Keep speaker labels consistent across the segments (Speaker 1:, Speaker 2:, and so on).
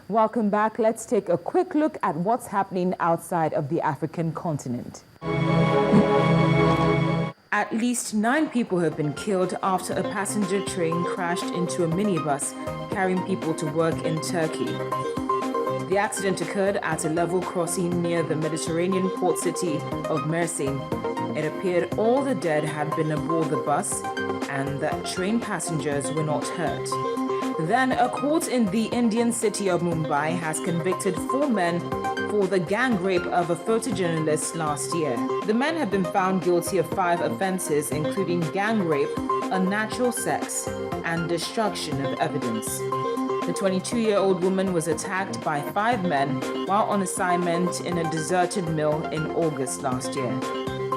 Speaker 1: Welcome back. Let's take a quick look at what's happening outside of the African continent. At least 9 people have been killed after a passenger train crashed into a minibus carrying people to work in Turkey. The accident occurred at a level crossing near the Mediterranean port city of Mersin. It appeared all the dead had been aboard the bus and that train passengers were not hurt. Then, a court in the Indian city of Mumbai has convicted 4 men for the gang rape of a photojournalist last year. The men have been found guilty of 5 offenses, including gang rape, unnatural sex, and destruction of evidence. The 22-year-old woman was attacked by 5 men while on assignment in a deserted mill in August last year.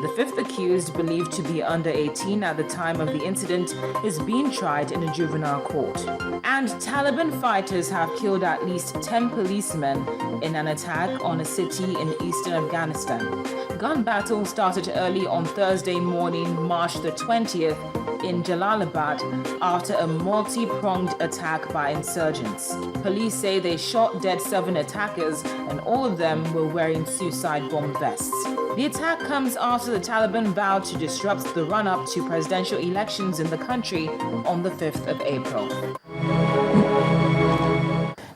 Speaker 1: The 5th accused, believed to be under 18 at the time of the incident, is being tried in a juvenile court. And Taliban fighters have killed at least 10 policemen in an attack on a city in eastern Afghanistan. Gun battle started early on Thursday morning, March the 20th, in Jalalabad after a multi-pronged attack by insurgents. Police say they shot dead 7 attackers and all of them were wearing suicide bomb vests. The attack comes after the Taliban vowed to disrupt the run-up to presidential elections in the country on the 5th of April.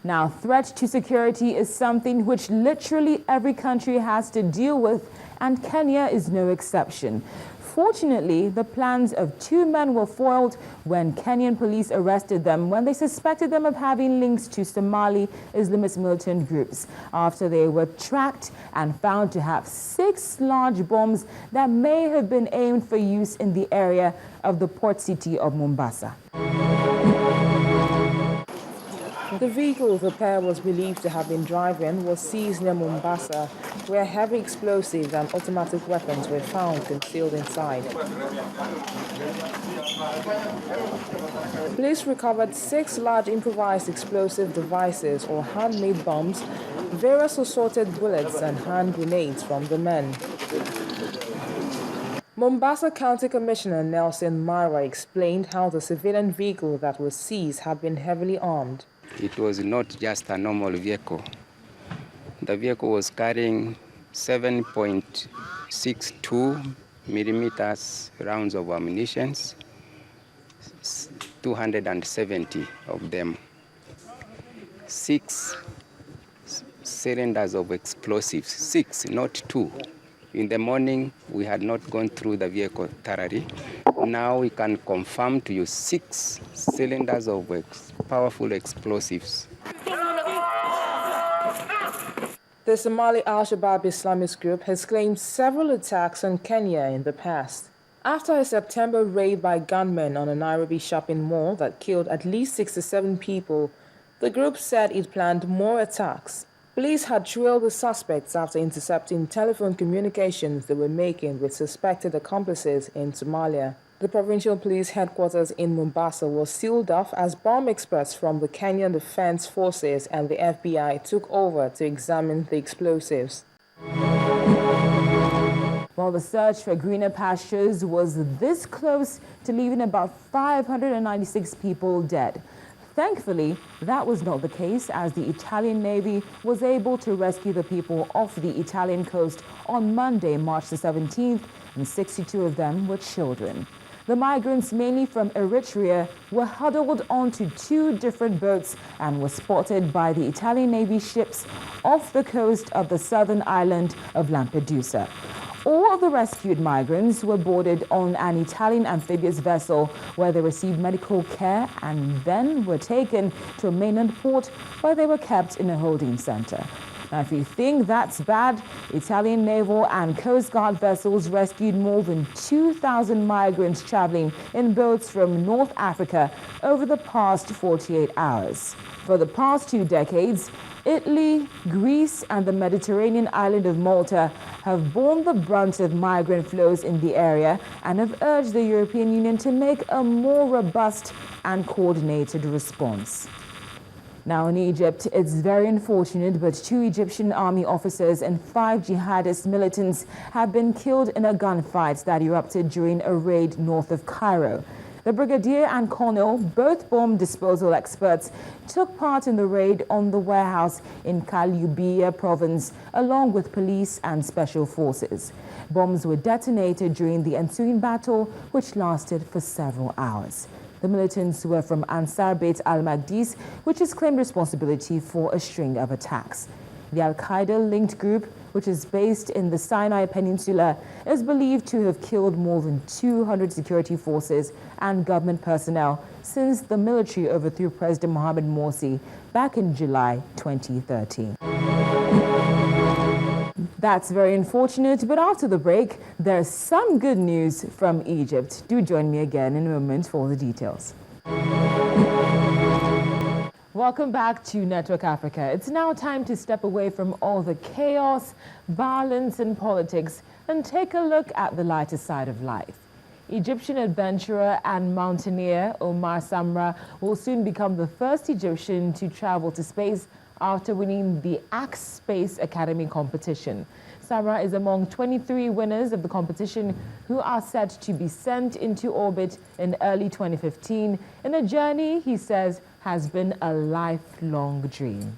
Speaker 1: Now, threat to security is something which literally every country has to deal with, and Kenya is no exception. Fortunately, the plans of 2 men were foiled when Kenyan police arrested them when they suspected them of having links to Somali Islamist militant groups after they were tracked and found to have 6 large bombs that may have been aimed for use in the area of the port city of Mombasa. The vehicle the pair was believed to have been driving was seized near Mombasa, where heavy explosives and automatic weapons were found concealed inside. Police recovered 6 large improvised explosive devices or handmade bombs, various assorted bullets and hand grenades from the men. Mombasa County Commissioner Nelson Mara explained how the civilian vehicle that was seized had been heavily armed.
Speaker 2: It was not just a normal vehicle. The vehicle was carrying 7.62 millimeters rounds of ammunition, 270 of them, 6 cylinders of explosives, 6, not 2. In the morning, we had not gone through the vehicle thoroughly. Now we can confirm to you 6 cylinders of powerful explosives.
Speaker 1: The Somali Al-Shabaab Islamist group has claimed several attacks on Kenya in the past. After a September raid by gunmen on a Nairobi shopping mall that killed at least 67 people, the group said it planned more attacks. Police had trailed the suspects after intercepting telephone communications they were making with suspected accomplices in Somalia. The provincial police headquarters in Mombasa was sealed off as bomb experts from the Kenyan Defense Forces and the FBI took over to examine the explosives. While the search for greener pastures was this close to leaving about 596 people dead. Thankfully, that was not the case, as the Italian Navy was able to rescue the people off the Italian coast on Monday, March the 17th, and 62 of them were children. The migrants, mainly from Eritrea, were huddled onto 2 different boats and were spotted by the Italian Navy ships off the coast of the southern island of Lampedusa. All of the rescued migrants were boarded on an Italian amphibious vessel where they received medical care and then were taken to a mainland port where they were kept in a holding center. Now, if you think that's bad, Italian naval and Coast Guard vessels rescued more than 2,000 migrants traveling in boats from North Africa over the past 48 hours. For the past 2 decades, Italy, Greece, and the Mediterranean island of Malta have borne the brunt of migrant flows in the area and have urged the European Union to make a more robust and coordinated response. Now in Egypt, it's very unfortunate, but 2 Egyptian army officers and 5 jihadist militants have been killed in a gunfight that erupted during a raid north of Cairo. The brigadier and colonel, both bomb disposal experts, took part in the raid on the warehouse in Qal-Yu-Bi-Ya province, along with police and special forces. Bombs were detonated during the ensuing battle, which lasted for several hours. The militants were from Ansar Beit Al-Maqdis, which has claimed responsibility for a string of attacks. The Al-Qaeda-linked group, which is based in the Sinai Peninsula, is believed to have killed more than 200 security forces and government personnel since the military overthrew President Mohamed Morsi back in July 2013. That's very unfortunate, but after the break, there's some good news from Egypt. Do join me again in a moment for all the details. Welcome back to Network Africa. It's now time to step away from all the chaos, violence, and politics and take a look at the lighter side of life. Egyptian adventurer and mountaineer Omar Samra will soon become the first Egyptian to travel to space after winning the Axe Space Academy competition. Samra is among 23 winners of the competition who are set to be sent into orbit in early 2015 in a journey he says has been a lifelong dream.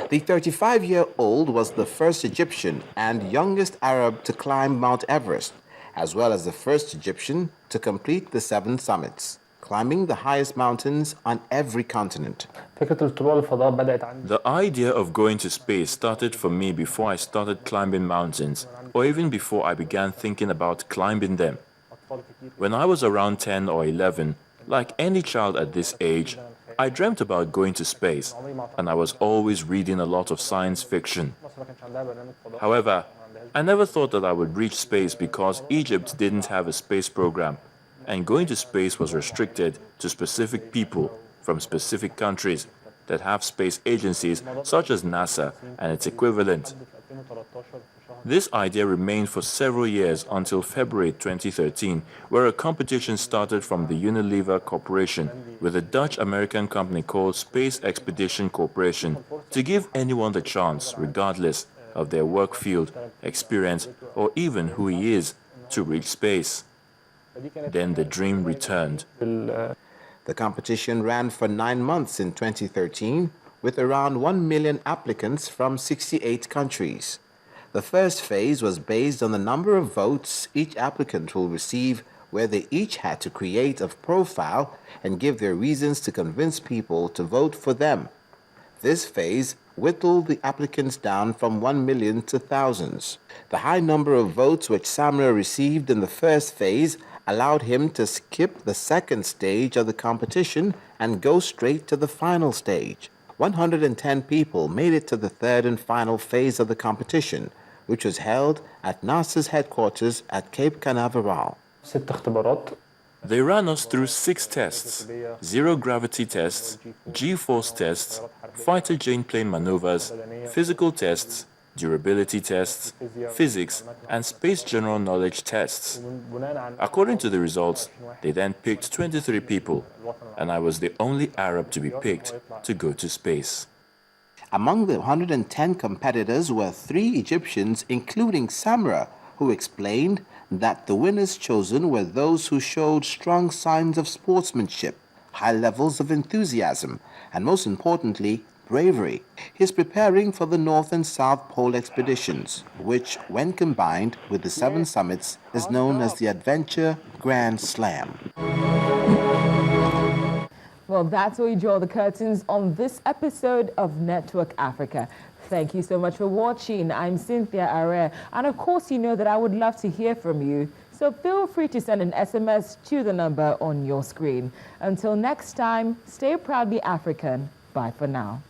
Speaker 3: The 35-year-old was the first Egyptian and youngest Arab to climb Mount Everest, as well as the first Egyptian to complete the 7 summits, climbing the highest mountains on every continent.
Speaker 4: The idea of going to space started for me before I started climbing mountains, or even before I began thinking about climbing them. When I was around 10 or 11, like any child at this age, I dreamt about going to space, and I was always reading a lot of science fiction. However, I never thought that I would reach space because Egypt didn't have a space program, and going to space was restricted to specific people from specific countries that have space agencies such as NASA and its equivalent. This idea remained for several years until February 2013, where a competition started from the Unilever Corporation with a Dutch-American company called Space Expedition Corporation to give anyone the chance, regardless of their work field, experience, or even who he is, to reach space. Then the dream returned.
Speaker 3: The competition ran for 9 months in 2013, with around 1 million applicants from 68 countries. The first phase was based on the number of votes each applicant will receive, where they each had to create a profile and give their reasons to convince people to vote for them. This phase whittled the applicants down from 1 million to thousands. The high number of votes which Samra received in the first phase allowed him to skip the second stage of the competition and go straight to the final stage. 110 people made it to the third and final phase of the competition, which was held at NASA's headquarters at Cape Canaveral.
Speaker 4: They ran us through 6 tests: zero-gravity tests, G-force tests, fighter jet plane maneuvers, physical tests, durability tests, physics, and space general knowledge tests. According to the results, they then picked 23 people, and I was the only Arab to be picked to go to space.
Speaker 3: Among the 110 competitors were 3 Egyptians, including Samra, who explained that the winners chosen were those who showed strong signs of sportsmanship, high levels of enthusiasm, and most importantly, bravery. He is preparing for the North and South Pole expeditions, which, when combined with the 7 summits, is known as the Adventure Grand Slam.
Speaker 1: Well, that's where we draw the curtains on this episode of Network Africa. Thank you so much for watching. I'm Cynthia Are, and of course you know that I would love to hear from you. So feel free to send an SMS to the number on your screen. Until next time, stay proudly African. Bye for now.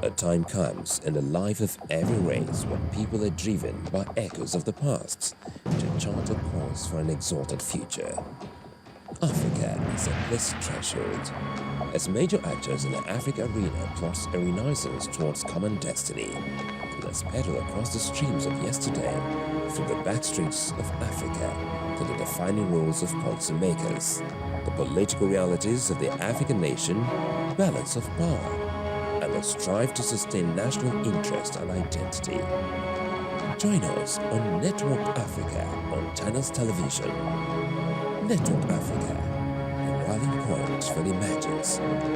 Speaker 5: A time comes in the life of every race when people are driven by echoes of the past to chart a course for an exalted future. Africa is a place treasured, as major actors in the Africa arena plots a renaissance towards common destiny. Let's pedal across the streams of yesterday, through the backstreets of Africa, to the defining roles of policymakers, the political realities of the African nation, balance of power, and the strive to sustain national interest and identity. Join us on Network Africa on Channels Television. Network Africa, a rallying point for the masses.